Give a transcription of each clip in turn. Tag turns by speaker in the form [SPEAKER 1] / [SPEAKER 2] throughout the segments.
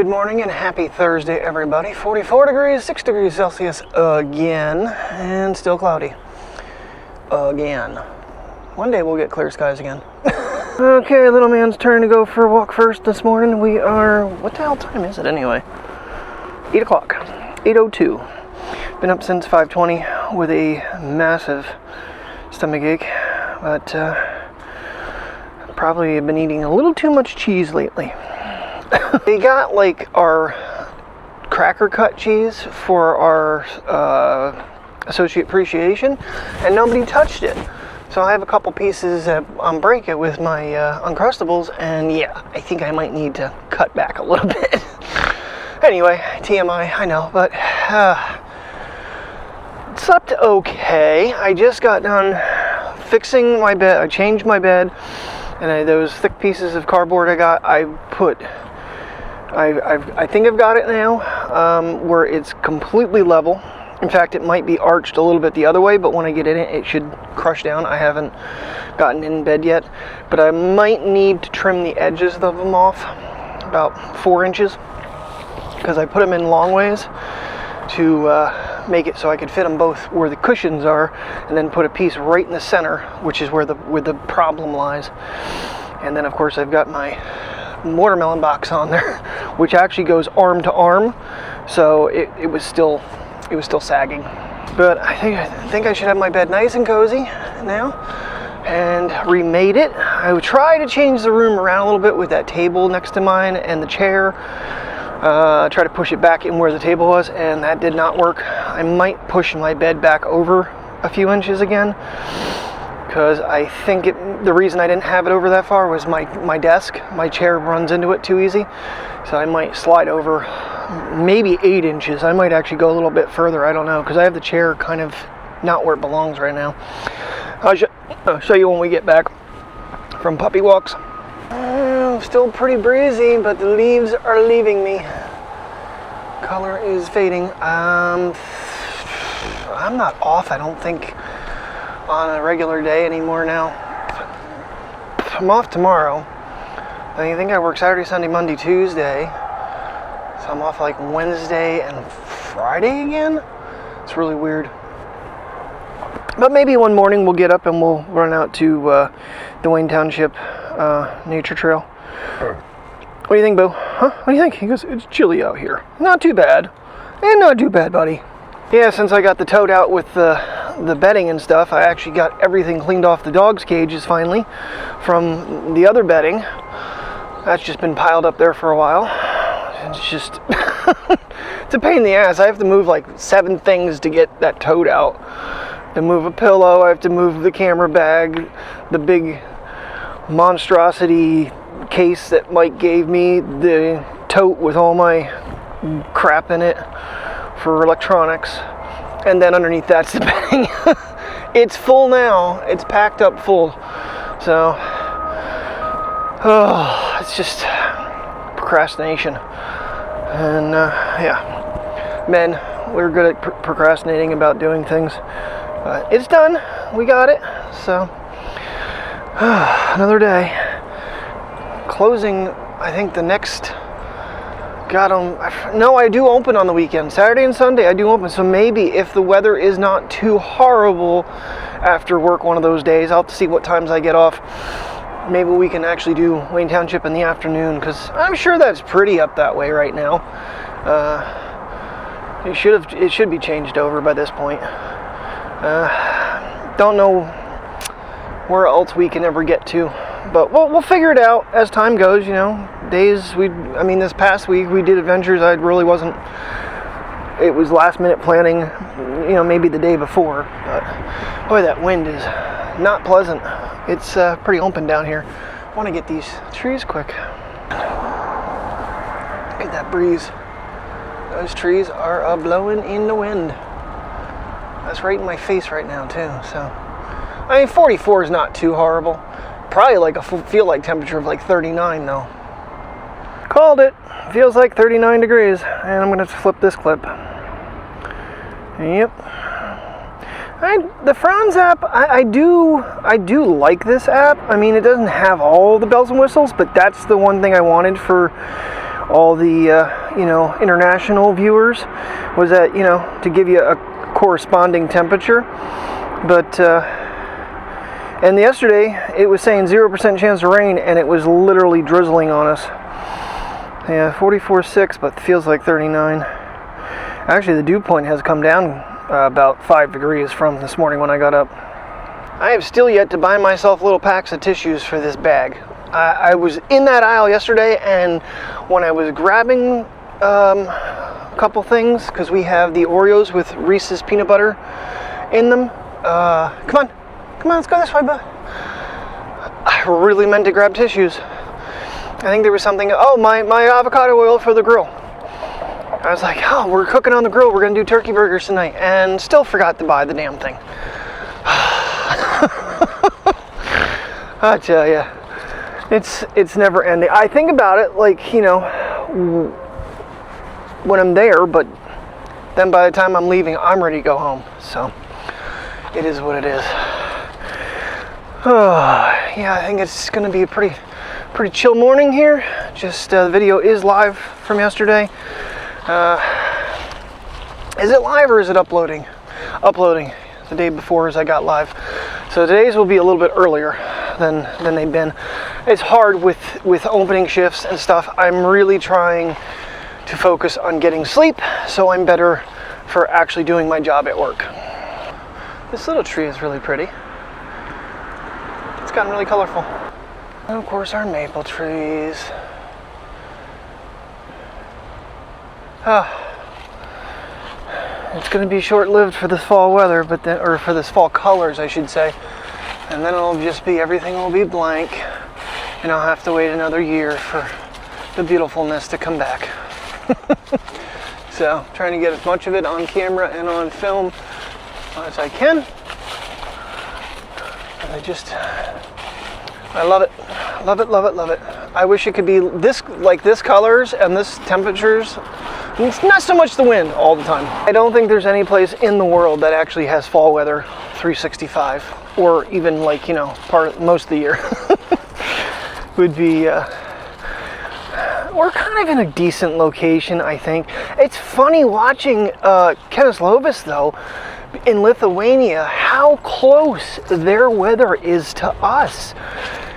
[SPEAKER 1] Good morning and happy Thursday, everybody. 44 degrees, 6 degrees Celsius again, and still cloudy again. One day we'll get clear skies again. Okay, little man's turn to go for a walk first this morning. We are, what the hell time is it anyway? 8 o'clock, 8:02. Been up since 5:20 with a massive stomach ache, but probably been eating a little too much cheese lately. We got like our cracker cut cheese for our associate appreciation, and nobody touched it. So I have a couple pieces on break it with my Uncrustables, and yeah, I think I might need to cut back a little bit. Anyway, TMI, I know, but slept okay. I just got done fixing my bed. I changed my bed, and those thick pieces of cardboard I think I've got it now, where it's completely level. In fact, it might be arched a little bit the other way, but when I get in it, it should crush down. I haven't gotten in bed yet, but I might need to trim the edges of them off about 4 inches, because I put them in long ways to make it so I could fit them both where the cushions are, and then put a piece right in the center, which is where the problem lies. And then, of course, I've got my watermelon box on there, which actually goes arm to arm, so it was still sagging. But I think I should have my bed nice and cozy now, and remade it. I would try to change the room around a little bit with that table next to mine and the chair. Try to push it back in where the table was, and that did not work. I might push my bed back over a few inches again, because I think the reason I didn't have it over that far was my desk. My chair runs into it too easy, so I might slide over maybe 8 inches. I might actually go a little bit further, I don't know, because I have the chair kind of not where it belongs right now. I'll show you when we get back from puppy walks. Still pretty breezy, but the leaves are leaving me. Color is fading. I'm not off, I don't think, on a regular day anymore now. I'm off tomorrow. I think I work Saturday, Sunday, Monday, Tuesday. So I'm off like Wednesday and Friday again. It's really weird. But maybe one morning we'll get up and we'll run out to the Wayne Township nature trail. What do you think, Boo? Huh? What do you think? He goes, it's chilly out here. Not too bad. Not too bad, buddy. Yeah, since I got the tote out with the bedding and stuff, I actually got everything cleaned off the dog's cages finally from the other bedding. That's just been piled up there for a while. It's just it's a pain in the ass. I have to move like 7 things to get that tote out. To move a pillow, I have to move the camera bag, the big monstrosity case that Mike gave me, the tote with all my crap in it for electronics, and then underneath that's the bedding. It's full now. It's packed up full. So, it's just procrastination. And yeah, men, we're good at procrastinating about doing things. But it's done. We got it. So, another day. Closing, I think the next... no, I do open on the weekend. Saturday and Sunday I do open, so maybe if the weather is not too horrible after work one of those days, I'll have to see what times I get off. Maybe we can actually do Wayne Township in the afternoon, because I'm sure that's pretty up that way right now. It should be changed over by this point. Don't know where else we can ever get to, but we'll figure it out as time goes, you know. This past week we did adventures it was last minute planning, you know, maybe the day before, but boy, that wind is not pleasant. It's pretty open down here. I want to get these trees quick. Get that breeze. Those trees are blowing in the wind. That's right in my face right now too, so 44 is not too horrible. Probably like a feel like temperature of like 39 though. Called it. Feels like 39 degrees. And I'm going to flip this clip. Yep. The Franz app, I do like this app. I mean, it doesn't have all the bells and whistles, but that's the one thing I wanted for all the you know, international viewers, was that, you know, to give you a corresponding temperature. But and yesterday it was saying 0% chance of rain, and it was literally drizzling on us. Yeah, 44.6, but feels like 39. Actually, the dew point has come down about 5 degrees from this morning when I got up. I have still yet to buy myself little packs of tissues for this bag. I was in that aisle yesterday, and when I was grabbing a couple things, because we have the Oreos with Reese's peanut butter in them. Come on, let's go this way, bud. I really meant to grab tissues. I think there was something, oh, my avocado oil for the grill. I was like, oh, we're cooking on the grill, we're gonna do turkey burgers tonight, and still forgot to buy the damn thing. I tell ya, it's never ending. I think about it like, you know, when I'm there, but then by the time I'm leaving, I'm ready to go home. So it is what it is. Oh, yeah, I think it's gonna be a pretty chill morning here. Just the video is live from yesterday. Is it live or is it uploading? Uploading the day before as I got live. So today's will be a little bit earlier than they've been. It's hard with opening shifts and stuff. I'm really trying to focus on getting sleep so I'm better for actually doing my job at work. This little tree is really pretty. It's gotten really colorful. And of course our maple trees. It's going to be short-lived for this fall weather, but then, or for this fall colors, I should say. And then it'll just be, everything will be blank, and I'll have to wait another year for the beautifulness to come back. So, trying to get as much of it on camera and on film as I can. And I love it. Love it, love it, love it. I wish it could be this, like this colors and this temperatures. It's not so much the wind all the time. I don't think there's any place in the world that actually has fall weather 365, or even, like, you know, most of the year. Would be we're kind of in a decent location, I think. It's funny watching Keneslovis though in Lithuania, how close their weather is to us,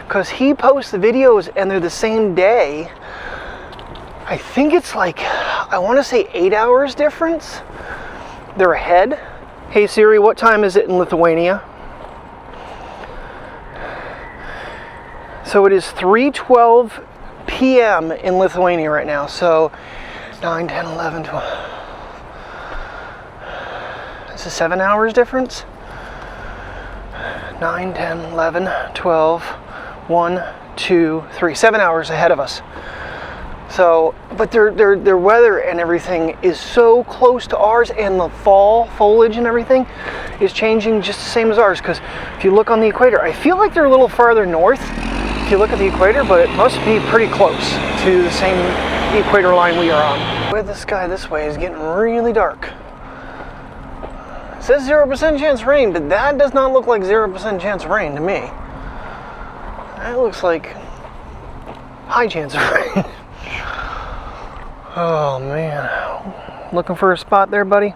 [SPEAKER 1] because he posts the videos and they're the same day. I think it's like, I want to say 8 hours difference. They're ahead. Hey Siri, what time is it in Lithuania? So it is 3:12 p.m. in Lithuania right now. So 9, 10, 11, 12. It's a 7 hours difference. 9, 10, 11, 12, 1, 2, 3. 7 hours ahead of us. So, but their weather and everything is so close to ours, and the fall foliage and everything is changing just the same as ours. Because if you look on the equator, I feel like they're a little farther north if you look at the equator, but it must be pretty close to the same equator line we are on. With the sky this way is getting really dark. It says 0% chance of rain, but that does not look like 0% chance of rain to me. That looks like high chance of rain. Oh man, looking for a spot there, buddy?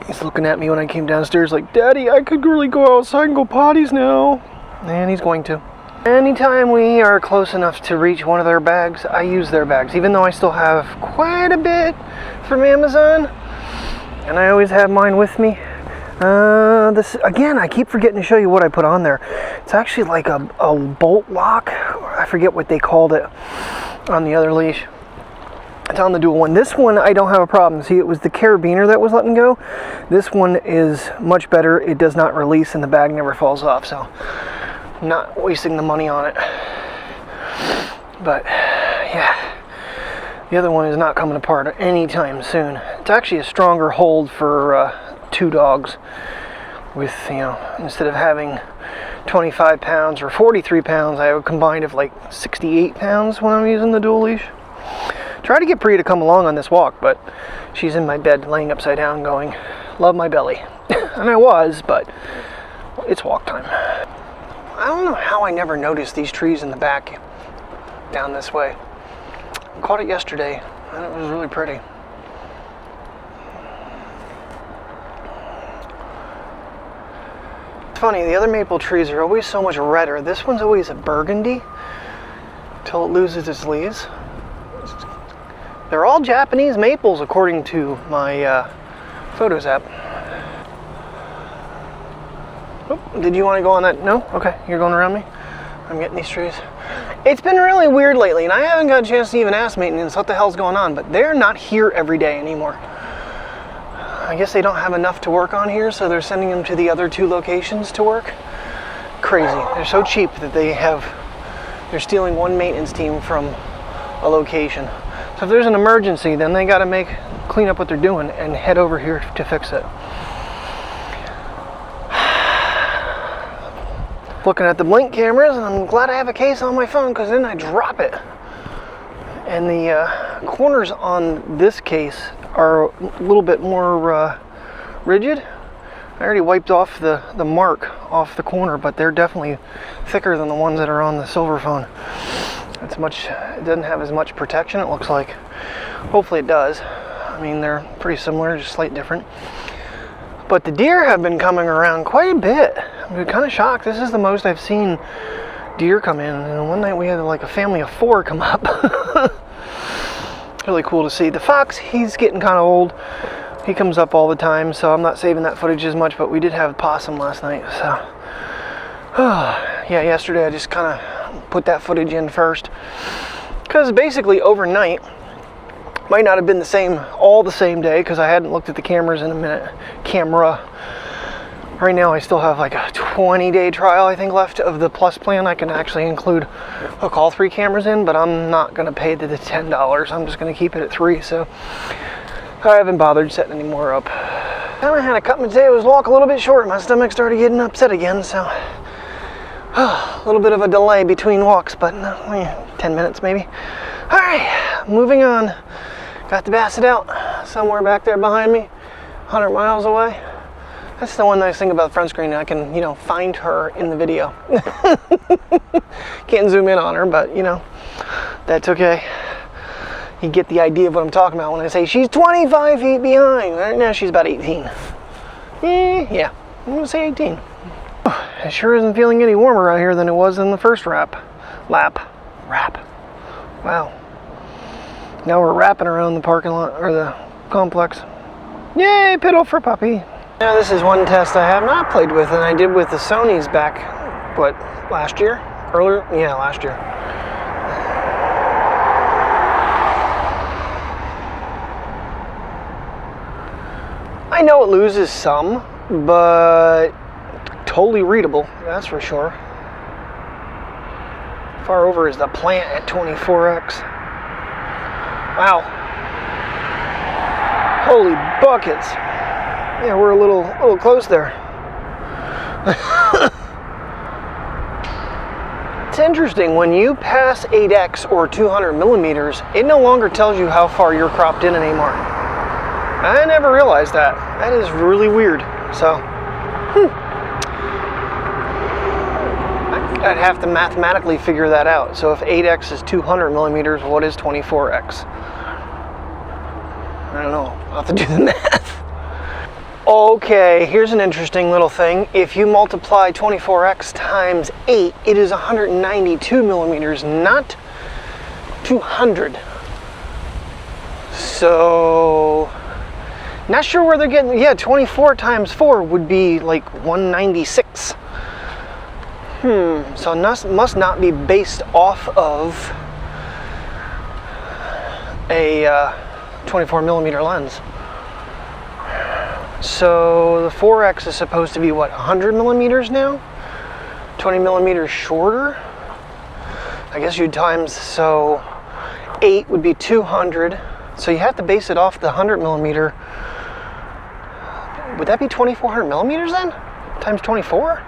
[SPEAKER 1] He's looking at me when I came downstairs like, Daddy, I could really go outside and go potties now. And he's going to. Anytime we are close enough to reach one of their bags, I use their bags, even though I still have quite a bit from Amazon. And I always have mine with me. This, again, I keep forgetting to show you what I put on there. It's actually like a bolt lock. I forget what they called it on the other leash. It's on the dual one. This one I don't have a problem. See, it was the carabiner that was letting go. This one is much better. It does not release and the bag never falls off, so I'm not wasting the money on it. But yeah, the other one is not coming apart anytime soon. It's actually a stronger hold for 2 dogs, with, you know, instead of having 25 pounds or 43 pounds, I have a combined of like 68 pounds when I'm using the dual leash. Try to get Priya to come along on this walk, but she's in my bed laying upside down going, love my belly. And I was, but it's walk time. I don't know how I never noticed these trees in the back down this way. Caught it yesterday, and it was really pretty. It's funny, the other maple trees are always so much redder. This one's always a burgundy till it loses its leaves. They're all Japanese maples according to my Photos app. Oh, did you want to go on that? No? Okay, you're going around me? I'm getting these trees. It's been really weird lately, and I haven't got a chance to even ask maintenance what the hell's going on, but they're not here every day anymore. I guess they don't have enough to work on here, so they're sending them to the other 2 locations to work. Crazy. They're so cheap that they're stealing one maintenance team from a location. So if there's an emergency, then they gotta clean up what they're doing and head over here to fix it. Looking at the blink cameras, and I'm glad I have a case on my phone because then I drop it. And the corners on this case are a little bit more rigid. I already wiped off the mark off the corner, but they're definitely thicker than the ones that are on the silver phone. It doesn't have as much protection, it looks like. Hopefully it does. I mean, they're pretty similar, just slightly different. But the deer have been coming around quite a bit. I'm kind of shocked. This is the most I've seen deer come in. And one night we had like a family of 4 come up. Really cool to see. The fox, he's getting kind of old. He comes up all the time, so I'm not saving that footage as much, but we did have possum last night, so. Yeah, yesterday I just kind of put that footage in first. Because basically overnight, might not have been all the same day, because I hadn't looked at the cameras in a minute. Right now I still have like a 20-day trial, I think, left of the Plus plan. I can actually hook all 3 cameras in, but I'm not going to pay the $10. I'm just going to keep it at 3, so I haven't bothered setting any more up. Kind of had a cut potatoes walk a little bit short. My stomach started getting upset again, so a little bit of a delay between walks, but 10 minutes maybe. All right, moving on. Got the Basset out somewhere back there behind me, 100 miles away. That's the one nice thing about the front screen. I can, find her in the video. Can't zoom in on her, but, that's okay. You get the idea of what I'm talking about when I say she's 25 feet behind. Right now she's about 18. Yeah, I'm gonna say 18. It sure isn't feeling any warmer out here than it was in the first lap. Wow. Now we're wrapping around the parking lot, or the complex. Yay, piddle for puppy. Now this is one test I have not played with, and I did with the Sonys back, last year? Earlier? Yeah, last year. I know it loses some, but totally readable, that's for sure. Far over is the plant at 24x. Wow. Holy buckets. Yeah, we're a little close there. It's interesting, when you pass 8x or 200 millimeters, it no longer tells you how far you're cropped in anymore. I never realized that. That is really weird. So, I'd have to mathematically figure that out. So if 8x is 200 millimeters, what is 24x? I don't know. I'll have to do the math. Okay, here's an interesting little thing. If you multiply 24x times 8, it is 192 millimeters, not 200. So, not sure where they're getting, yeah, 24 times 4 would be like 196. So must not be based off of a 24 millimeter lens. So the 4X is supposed to be what, 100 millimeters now? 20 millimeters shorter? I guess you'd times, so 8 would be 200. So you have to base it off the 100 millimeter. Would that be 2400 millimeters then? Times 24?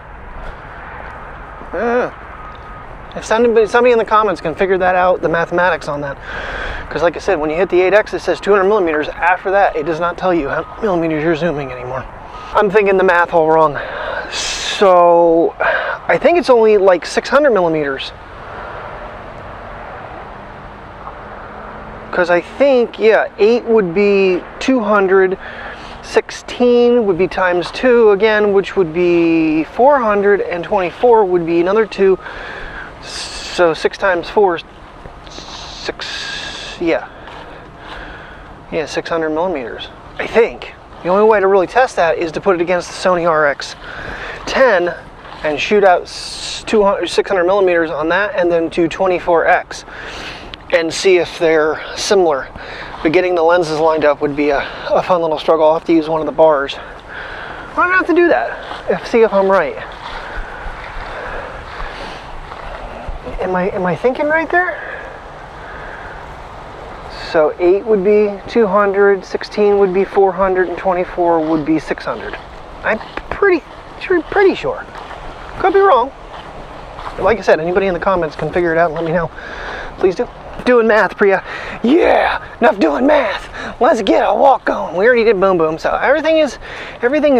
[SPEAKER 1] If somebody in the comments can figure that out, the mathematics on that. Because like I said, when you hit the 8X, it says 200 millimeters. After that, it does not tell you how many millimeters you're zooming anymore. I'm thinking the math all wrong. So I think it's only like 600 millimeters. because I think, yeah, 8 would be 200, 16 would be times 2 again, which would be 400, and 24 would be another 2. So 6 times 4 is 6, yeah, 600 millimeters, I think. The only way to really test that is to put it against the Sony RX 10 and shoot out 600 millimeters on that, and then to 24x and see if they're similar. But getting the lenses lined up would be a fun little struggle. I'll have to use one of the bars. I'm gonna have to do that, see if I'm right. Am I thinking right there? So 8 would be 200, 16 would be 400, and 24 would be 600. I'm pretty sure. Could be wrong. Like I said, anybody in the comments can figure it out and let me know. Please do. Doing math, Priya. Yeah, enough doing math. Let's get a walk going. We already did boom boom, so everything is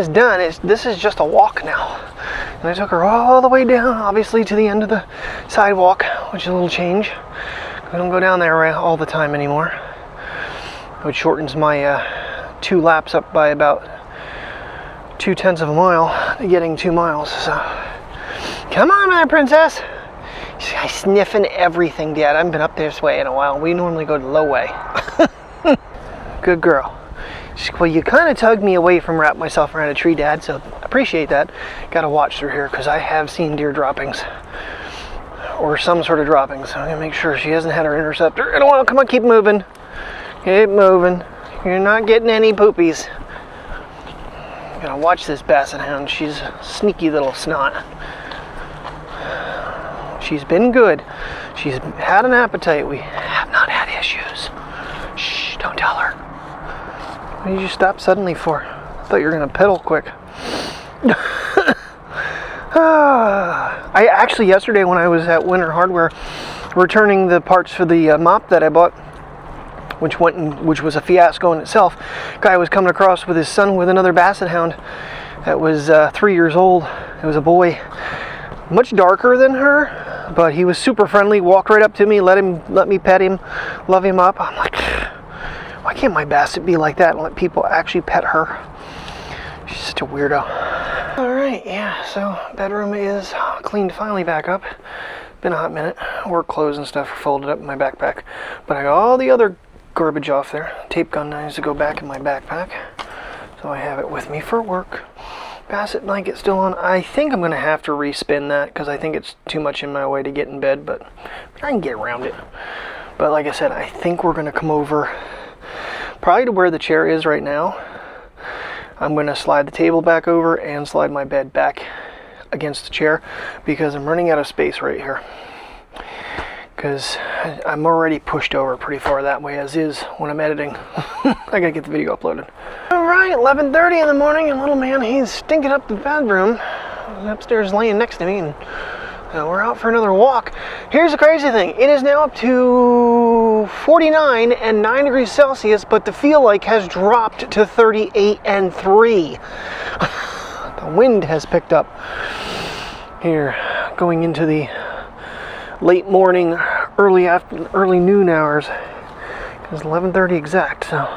[SPEAKER 1] done. This is just a walk now. And I took her all the way down, obviously, to the end of the sidewalk, which is a little change. I don't go down there all the time anymore, which shortens my 2 laps up by about 2/10 of a mile to getting 2 miles. So, come on, my princess. She's sniffing everything, Dad. I haven't been up this way in a while. We normally go the low way. Good girl. Well, you kind of tugged me away from wrap myself around a tree, Dad, so appreciate that. Got to watch through here because I have seen deer droppings. Or some sort of droppings. I'm gonna make sure she hasn't had her interceptor. I don't want to. Come on, keep moving. Keep moving. You're not getting any poopies. Gotta watch this basset hound. She's a sneaky little snot. She's been good. She's had an appetite. We have not had issues. Shh! Don't tell her. What did you stop suddenly for? I thought you were gonna pedal quick. I actually, yesterday when I was at Winter Hardware returning the parts for the mop that I bought, which was a fiasco in itself, guy was coming across with his son with another basset hound that was 3 years old. It was a boy, much darker than her, but he was super friendly, walked right up to me, let me pet him, love him up. I'm like, why can't my basset be like that and let people actually pet her? She's such a weirdo. Alright, yeah, so bedroom is cleaned finally back up. Been a hot minute. Work clothes and stuff are folded up in my backpack. But I got all the other garbage off there. Tape gun needs to go back in my backpack. So I have it with me for work. Basset blanket still on. I think I'm going to have to respin that because I think it's too much in my way to get in bed, but I can get around it. But like I said, I think we're going to come over probably to where the chair is right now. I'm going to slide the table back over and slide my bed back against the chair because I'm running out of space right here. Because I'm already pushed over pretty far that way as is when I'm editing. I gotta get the video uploaded. Alright, 11:30 in the morning, and little man, he's stinking up the bedroom. He's upstairs laying next to me, and we're out for another walk. Here's the crazy thing. It is now up to 49 and 9 degrees Celsius, but the feel like has dropped to 38 and 3. The wind has picked up here going into the late morning, early noon hours. It's 11:30 exact, so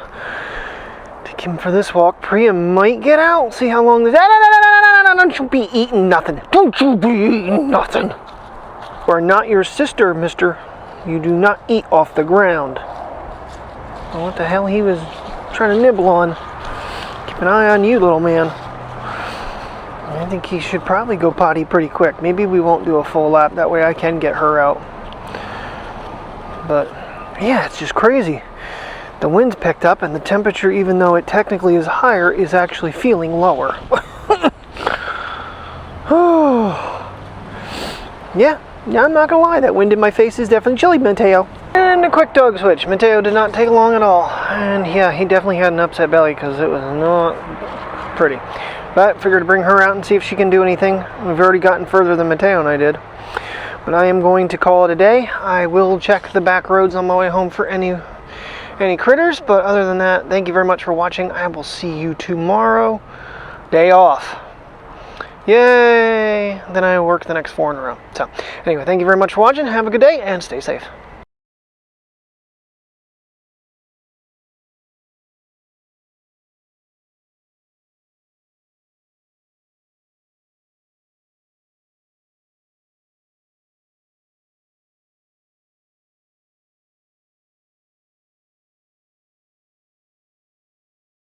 [SPEAKER 1] take him for this walk. Priya might get out. See how long this. Don't you be eating nothing. Don't you be eating nothing. You are not your sister, mister. You do not eat off the ground. Well, what the hell he was trying to nibble on. Keep an eye on you, little man. I think he should probably go potty pretty quick. Maybe we won't do a full lap. That way I can get her out. But, yeah, it's just crazy. The wind's picked up and the temperature, even though it technically is higher, is actually feeling lower. Yeah, I'm not gonna lie, that wind in my face is definitely chilly, Mateo. And a quick dog switch. Mateo did not take long at all. And yeah, he definitely had an upset belly because it was not pretty. But figured to bring her out and see if she can do anything. We've already gotten further than Mateo and I did. But I am going to call it a day. I will check the back roads on my way home for any critters. But other than that, thank you very much for watching. I will see you tomorrow. Day off. Yay! Then I work the next 4 in a row. So, anyway, thank you very much for watching. Have a good day and stay safe.